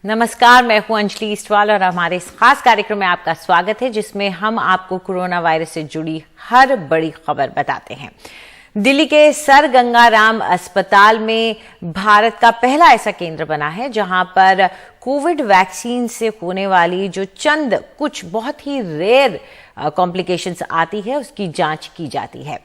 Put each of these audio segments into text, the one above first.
नमस्कार, मैं हूं अंजलि इस्टवाल और हमारे इस खास कार्यक्रम में आपका स्वागत है जिसमें हम आपको कोरोना वायरस से जुड़ी हर बड़ी खबर बताते हैं। दिल्ली के सर गंगाराम अस्पताल में भारत का पहला ऐसा केंद्र बना है जहां पर कोविड वैक्सीन से होने वाली जो चंद कुछ बहुत ही रेयर कॉम्प्लिकेशंस आती है उसकी जांच की जाती है।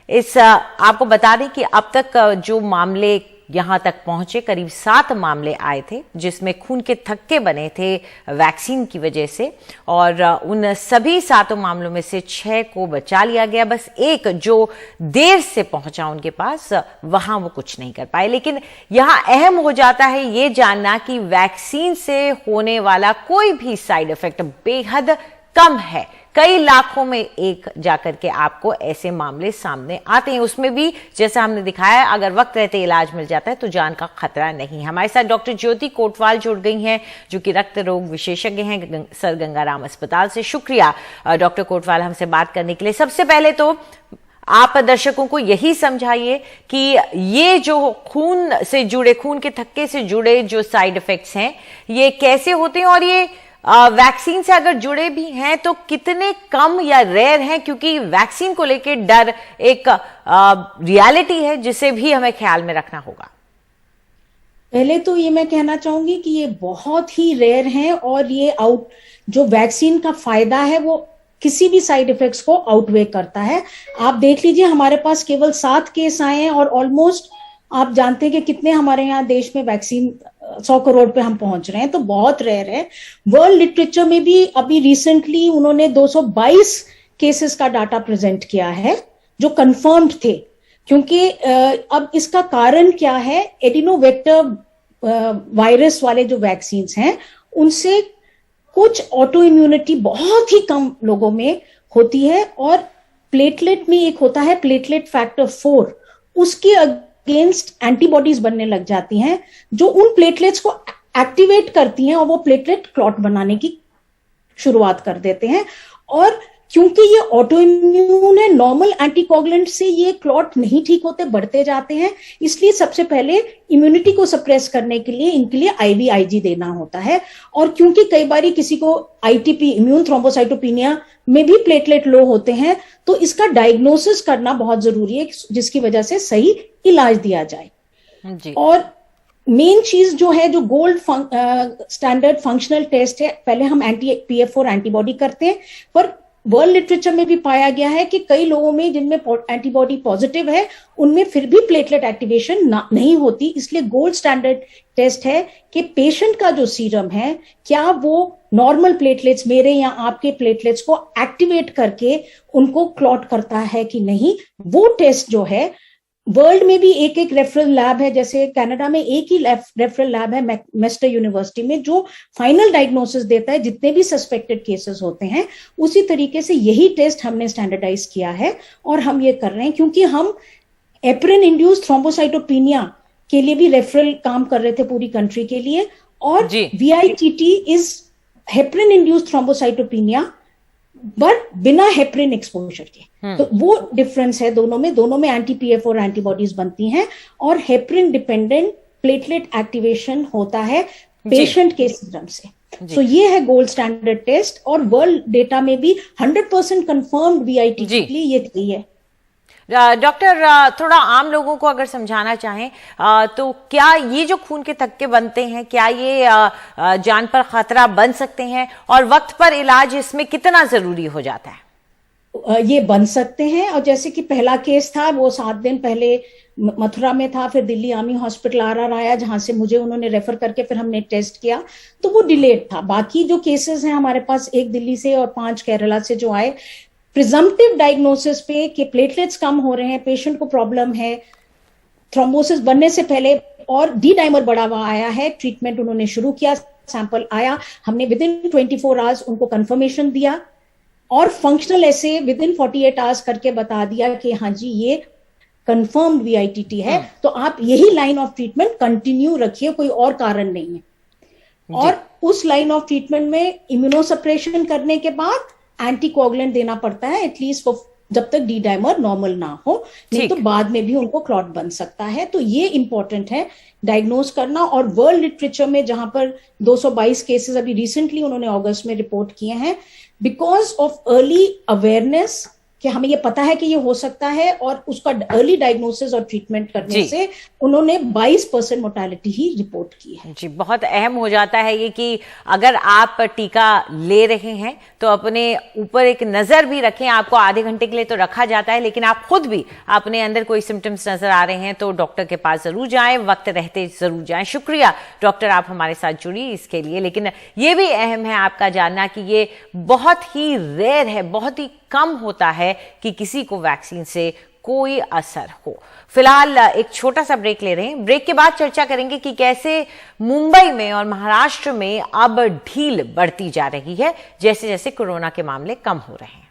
आपको बता दें कि अब तक जो मामले यहां तक पहुंचे करीब 7 मामले आए थे जिसमें खून के थक्के बने थे वैक्सीन की वजह से, और उन सभी 7 मामलों में से 6 को बचा लिया गया। बस एक जो देर से पहुंचा उनके पास, वहां वो कुछ नहीं कर पाए। लेकिन यहां अहम हो जाता है ये जानना कि वैक्सीन से होने वाला कोई भी साइड इफेक्ट बेहद कम है। कई लाखों में एक जाकर के आपको ऐसे मामले सामने आते हैं। उसमें भी जैसा हमने दिखाया, अगर वक्त रहते इलाज मिल जाता है तो जान का खतरा नहीं। हमारे साथ डॉक्टर ज्योति कोटवाल जुड़ गई हैं जो कि रक्त रोग विशेषज्ञ हैं सर गंगाराम अस्पताल से। शुक्रिया डॉक्टर कोटवाल हमसे बात करने के लिए। सबसे पहले तो आप दर्शकों को यही समझाइए कि ये जो खून से जुड़े, खून के थक्के से जुड़े जो साइड इफेक्ट्स हैं ये कैसे होते हैं, और ये वैक्सीन से अगर जुड़े भी हैं तो कितने कम या रेयर हैं, क्योंकि वैक्सीन को लेकर डर एक रियलिटी है जिसे भी हमें ख्याल में रखना होगा। पहले तो ये मैं कहना चाहूंगी कि ये बहुत ही रेयर हैं और ये जो वैक्सीन का फायदा है वो किसी भी साइड इफेक्ट्स को आउटवे करता है। आप देख लीजिए, हमारे पास केवल 7 केस आए हैं और ऑलमोस्ट आप जानते हैं कि कितने हमारे यहाँ देश में वैक्सीन 100 करोड़ पे हम पहुंच रहे हैं, तो बहुत रेयर है। वर्ल्ड लिटरेचर में भी अभी रिसेंटली उन्होंने 222 केसेस का डाटा प्रेजेंट किया है जो कंफर्म्ड थे। क्योंकि अब इसका कारण क्या है, एडिनोवेक्टर वायरस वाले जो वैक्सीन हैं उनसे कुछ ऑटो इम्यूनिटी बहुत ही कम लोगों में होती है, और प्लेटलेट में एक होता है प्लेटलेट फैक्टर 4, उसके अगेंस्ट एंटीबॉडीज बनने लग जाती हैं जो उन प्लेटलेट्स को एक्टिवेट करती हैं और वो प्लेटलेट क्लॉट बनाने की शुरुआत कर देते हैं। और क्योंकि ये ऑटो इम्यून है, नॉर्मल एंटीकोगुलेंट से ये क्लॉट नहीं ठीक होते, बढ़ते जाते हैं, इसलिए सबसे पहले इम्यूनिटी को सप्रेस करने के लिए इनके लिए IVIG देना होता है। और क्योंकि कई बार किसी को ITP, इम्यून थ्रोम्बोसाइटोपिनिया में भी प्लेटलेट लो होते हैं, तो इसका डायग्नोसिस करना बहुत जरूरी है जिसकी वजह से सही इलाज दिया जाए जी। और मेन चीज जो है, जो गोल्ड स्टैंडर्ड फंक्शनल टेस्ट है, पहले हम PF4 एंटीबॉडी करते हैं, पर वर्ल्ड लिटरेचर में भी पाया गया है कि कई लोगों में जिनमें एंटीबॉडी पॉजिटिव है उनमें फिर भी प्लेटलेट एक्टिवेशन नहीं होती। इसलिए गोल्ड स्टैंडर्ड टेस्ट है कि पेशेंट का जो सीरम है, क्या वो नॉर्मल प्लेटलेट्स, मेरे या आपके प्लेटलेट्स को एक्टिवेट करके उनको क्लॉट करता है कि नहीं। वो टेस्ट जो है, वर्ल्ड में भी एक एक रेफरल लैब है, जैसे कनाडा में एक ही रेफरल लैब है मैक्मास्टर यूनिवर्सिटी में, जो फाइनल डायग्नोसिस देता है जितने भी सस्पेक्टेड केसेस होते हैं। उसी तरीके से यही टेस्ट हमने स्टैंडर्डाइज किया है और हम ये कर रहे हैं क्योंकि हम एप्रिन इंड्यूस्ड थ्रोम्बोसाइटोपिनिया के लिए भी रेफरल काम कर रहे थे पूरी कंट्री के लिए, और VITT is heparin induced thrombocytopenia but बिना हेपरिन एक्सपोजर के। तो वो डिफरेंस है दोनों में एंटी-PF4 एंटीबॉडीज बनती हैं और हेपरिन डिपेंडेंट प्लेटलेट एक्टिवेशन होता है पेशेंट के सीरम से। तो ये है गोल्ड स्टैंडर्ड टेस्ट, और वर्ल्ड डेटा में भी 100% कंफर्म्ड VITT के लिए ये थी है। डॉक्टर, थोड़ा आम लोगों को अगर समझाना चाहें तो क्या ये जो खून के थक्के बनते हैं, क्या ये जान पर खतरा बन सकते हैं, और वक्त पर इलाज इसमें कितना जरूरी हो जाता है? ये बन सकते हैं, और जैसे कि पहला केस था वो 7 दिन पहले मथुरा में था, फिर दिल्ली आर्मी हॉस्पिटल RR आया जहां से मुझे उन्होंने रेफर करके फिर हमने टेस्ट किया, तो वो डिलेड था। बाकी जो केसेस हैं हमारे पास, 1 दिल्ली से और 5 केरला से जो आए, प्रिजम्पटिव डायग्नोसिस पे कि प्लेटलेट्स कम हो रहे हैं, पेशेंट को प्रॉब्लम है थ्रोम्बोसिस बनने से पहले, और डी डाइमर बढ़ा हुआ आया है, ट्रीटमेंट उन्होंने शुरू किया, सैंपल आया, हमने विद इन 24 आवर्स उनको कंफर्मेशन दिया और फंक्शनल ऐसे विद इन 48 आवर्स करके बता दिया कि हाँ जी ये कंफर्म्ड VITT है। तो आप यही लाइन ऑफ ट्रीटमेंट कंटिन्यू रखिए, कोई और कारण नहीं है। और उस लाइन ऑफ ट्रीटमेंट में इम्यूनोसप्रेशन करने के बाद एंटीकोगुलेंट देना पड़ता है एटलीस्ट फॉर जब तक डी डाइमर नॉर्मल ना हो, नहीं तो बाद में भी उनको क्लॉट बन सकता है। तो ये इंपॉर्टेंट है डायग्नोज करना। और वर्ल्ड लिटरेचर में जहां पर 222 केसेस अभी रिसेंटली उन्होंने अगस्त में रिपोर्ट किए हैं, बिकॉज ऑफ अर्ली अवेयरनेस कि हमें ये पता है कि ये हो सकता है, और उसका अर्ली डायग्नोसिस और ट्रीटमेंट करने से उन्होंने 22% मोर्टेलिटी ही रिपोर्ट की है। जी, बहुत अहम हो जाता है ये कि अगर आप टीका ले रहे हैं तो अपने ऊपर एक नजर भी रखें। आपको आधे घंटे के लिए तो रखा जाता है, लेकिन आप खुद भी अपने अंदर कोई सिम्टम्स नजर आ रहे हैं तो डॉक्टर के पास जरूर जाएं, वक्त रहते जरूर जाएं। शुक्रिया डॉक्टर, आप हमारे साथ जुड़ी इसके लिए। लेकिन ये भी अहम है आपका जानना कि ये बहुत ही रेयर है, बहुत ही कम होता है कि किसी को वैक्सीन से कोई असर हो। फिलहाल एक छोटा सा ब्रेक ले रहे हैं। ब्रेक के बाद चर्चा करेंगे कि कैसे मुंबई में और महाराष्ट्र में अब ढील बढ़ती जा रही है जैसे जैसे कोरोना के मामले कम हो रहे हैं।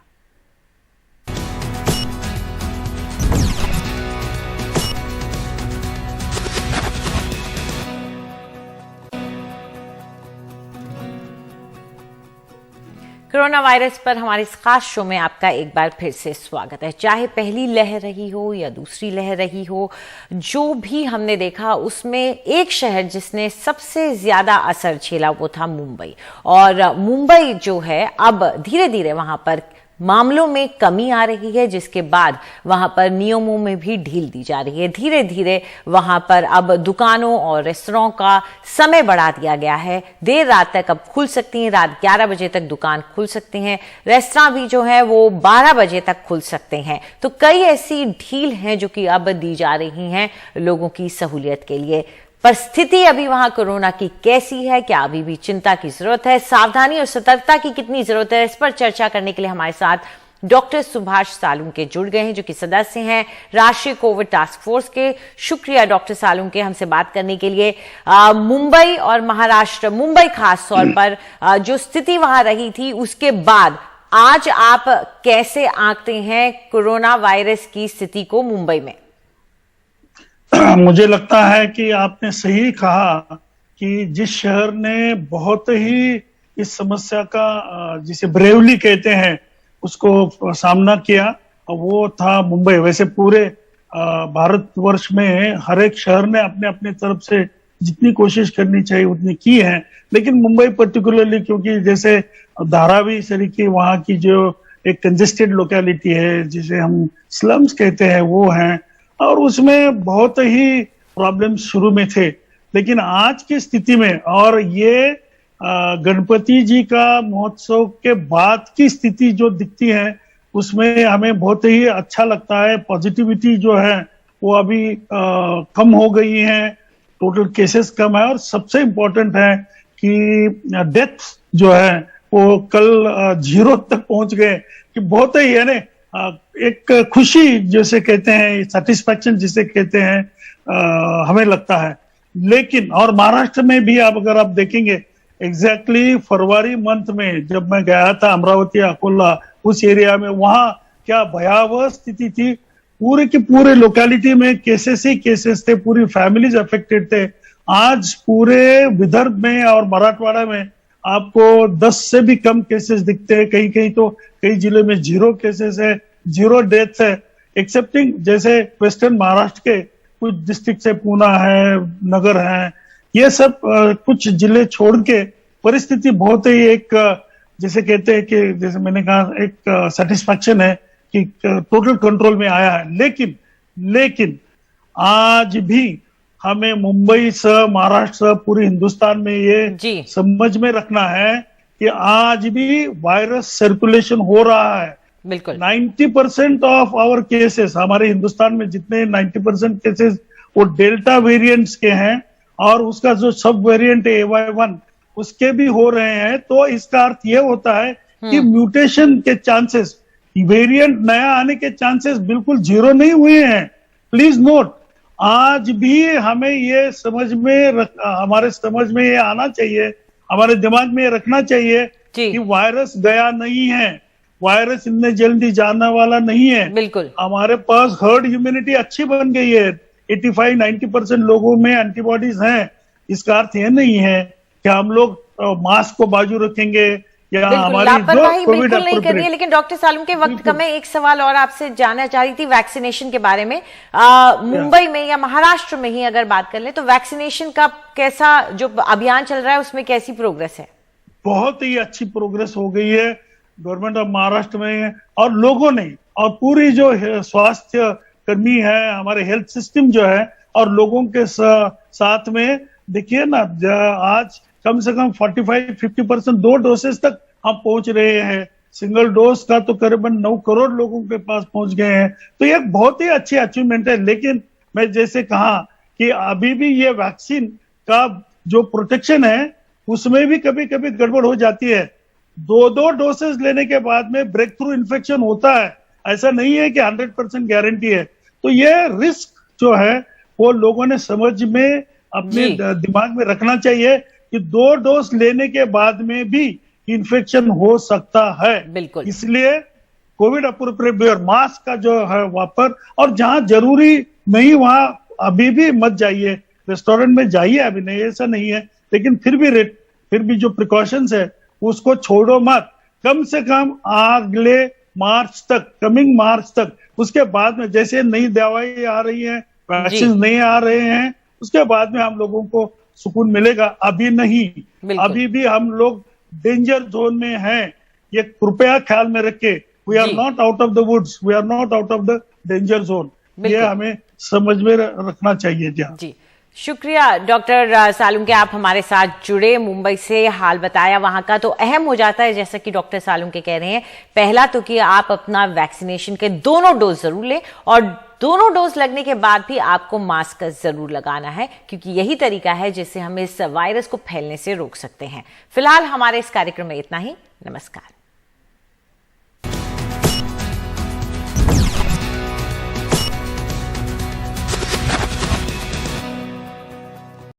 कोरोना वायरस पर हमारे इस खास शो में आपका एक बार फिर से स्वागत है। चाहे पहली लहर रही हो या दूसरी लहर रही हो, जो भी हमने देखा उसमें एक शहर जिसने सबसे ज्यादा असर झेला वो था मुंबई। और मुंबई जो है अब धीरे धीरे वहां पर मामलों में कमी आ रही है, जिसके बाद वहां पर नियमों में भी ढील दी जा रही है। धीरे धीरे वहां पर अब दुकानों और रेस्तरां का समय बढ़ा दिया गया है। देर रात तक अब खुल सकती हैं, रात 11 बजे तक दुकान खुल सकते हैं। रेस्तरां भी जो है वो 12 बजे तक खुल सकते हैं। तो कई ऐसी ढील हैं जो कि अब दी जा रही हैं लोगों की सहूलियत के लिए। पर स्थिति अभी वहां कोरोना की कैसी है, क्या अभी भी चिंता की जरूरत है, सावधानी और सतर्कता की कितनी जरूरत है, इस पर चर्चा करने के लिए हमारे साथ डॉक्टर सुभाष सालुंके जुड़ गए हैं, जो कि सदस्य हैं राष्ट्रीय कोविड टास्क फोर्स के। शुक्रिया डॉक्टर सालुंके हमसे बात करने के लिए। मुंबई और महाराष्ट्र, मुंबई खास तौर पर जो स्थिति वहां रही थी उसके बाद आज आप कैसे आंकते हैं कोरोना वायरस की स्थिति को मुंबई में? मुझे लगता है कि आपने सही कहा कि जिस शहर ने बहुत ही इस समस्या का जिसे ब्रेवली कहते हैं उसको सामना किया, वो था मुंबई। वैसे पूरे भारतवर्ष में हर एक शहर ने अपने अपने तरफ से जितनी कोशिश करनी चाहिए उतनी की है, लेकिन मुंबई पर्टिकुलरली क्योंकि जैसे धारावी शरीकी वहाँ की जो एक कंजेस्टेड लोकेलिटी है जिसे हम स्लम्स कहते हैं वो हैं, और उसमें बहुत ही प्रॉब्लम शुरू में थे। लेकिन आज की स्थिति में और ये गणपति जी का महोत्सव के बाद की स्थिति जो दिखती है उसमें हमें बहुत ही अच्छा लगता है। पॉजिटिविटी जो है वो अभी कम हो गई है, टोटल केसेस कम है, और सबसे इम्पोर्टेंट है कि डेथ जो है वो कल 0 तक पहुंच गए, कि बहुत ही है ना एक खुशी जिसे कहते हैं, सेटिस्फैक्शन जिसे कहते हैं, हमें लगता है। लेकिन और महाराष्ट्र में भी अगर आप देखेंगे एग्जैक्टली फरवरी मंथ में जब मैं गया था अमरावती अकोला उस एरिया में, वहां क्या भयावह स्थिति थी। पूरे के पूरे लोकेलिटी में केसेस ही केसेस थे, पूरी फैमिलीज अफेक्टेड थे। आज पूरे विदर्भ में और मराठवाड़ा में आपको 10 से भी कम केसेस दिखते हैं, कहीं कहीं तो कई जिले में 0 केसेस है, 0 डेथ्स है, एक्सेप्टिंग जैसे वेस्टर्न महाराष्ट्र के कुछ डिस्ट्रिक्ट से पूना है, नगर है, ये सब कुछ जिले छोड़ के परिस्थिति बहुत ही एक जैसे कहते हैं कि जैसे मैंने कहा एक सेटिस्फैक्शन है कि टोटल कंट्रोल में आया है। लेकिन आज भी हमें मुंबई से महाराष्ट्र पूरे हिंदुस्तान में ये समझ में रखना है कि आज भी वायरस सर्कुलेशन हो रहा है। बिल्कुल 90% ऑफ आवर केसेस, हमारे हिंदुस्तान में जितने 90% केसेस वो डेल्टा वेरिएंट्स के हैं, और उसका जो सब वेरिएंट है AY1 उसके भी हो रहे हैं। तो इसका अर्थ ये होता है कि म्यूटेशन के चांसेस, वेरिएंट नया आने के चांसेस बिल्कुल 0 नहीं हुए हैं। प्लीज नोट, आज भी हमें ये हमारे समझ में ये आना चाहिए, हमारे दिमाग में ये रखना चाहिए कि वायरस गया नहीं है, वायरस इतने जल्दी जाने वाला नहीं है। बिल्कुल हमारे पास हर्ड इम्यूनिटी अच्छी बन गई है, 85-90% लोगों में एंटीबॉडीज हैं। इसका अर्थ ये नहीं है कि हम लोग मास्क को बाजू रखेंगे या बिल्कुल, हमारी लापरवाही जो कोविड बिल्कुल नहीं करनी है। लेकिन डॉक्टर सालुम के वक्त का मैं एक सवाल और आपसे जानना चाह रही थी वैक्सीनेशन के बारे में। मुंबई में या महाराष्ट्र में ही अगर बात कर ले तो वैक्सीनेशन का कैसा जो अभियान चल रहा है उसमें कैसी प्रोग्रेस है? बहुत ही अच्छी प्रोग्रेस हो गई है गवर्नमेंट ऑफ महाराष्ट्र में, और लोगों ने और पूरी जो स्वास्थ्य कर्मी है, हमारे हेल्थ सिस्टम जो है, और लोगों के साथ में देखिए ना, आज कम से कम 45-50% 2 डोसेस तक हम पहुंच रहे हैं। सिंगल डोज का तो करीबन 9 करोड़ लोगों के पास पहुंच गए हैं। तो ये बहुत ही अच्छी अचीवमेंट है। लेकिन मैं जैसे कहा कि अभी भी ये वैक्सीन का जो प्रोटेक्शन है उसमें भी कभी कभी गड़बड़ हो जाती है। 2 डोसेस लेने के बाद में ब्रेक थ्रू इन्फेक्शन होता है, ऐसा नहीं है कि 100% गारंटी है। तो ये रिस्क जो है वो लोगों ने समझ में अपने दिमाग में रखना चाहिए कि 2 डोज लेने के बाद में भी इन्फेक्शन हो सकता है। बिल्कुल, इसलिए कोविड अप्रोप्रिएट बिहेवियर, मास्क का जो है वापर, और जहां जरूरी नहीं वहां अभी भी मत जाइए। रेस्टोरेंट में जाइए, अभी नहीं ऐसा नहीं है, लेकिन फिर भी जो प्रिकॉशंस है उसको छोड़ो मत। कम से कम अगले मार्च तक, कमिंग मार्च तक, उसके बाद में जैसे नई दवाई आ रही है, वैक्सीन नहीं आ रहे हैं, उसके बाद में हम लोगों को सुकून मिलेगा। अभी नहीं, अभी भी हम लोग डेंजर जोन में हैं। ये कृपया ख्याल में रखे, we are not out of the woods, we are not out of the danger zone. ये हमें समझ में रखना चाहिए। जी, शुक्रिया डॉक्टर सालुम के, आप हमारे साथ जुड़े, मुंबई से हाल बताया वहां का। तो अहम हो जाता है, जैसा कि डॉक्टर सालुम के कह रहे हैं, पहला तो कि आप अपना वैक्सीनेशन के दोनों डोज जरूर लें, और दोनों डोज लगने के बाद भी आपको मास्क जरूर लगाना है, क्योंकि यही तरीका है जिससे हम इस वायरस को फैलने से रोक सकते हैं। फिलहाल हमारे इस कार्यक्रम में इतना ही। नमस्कार।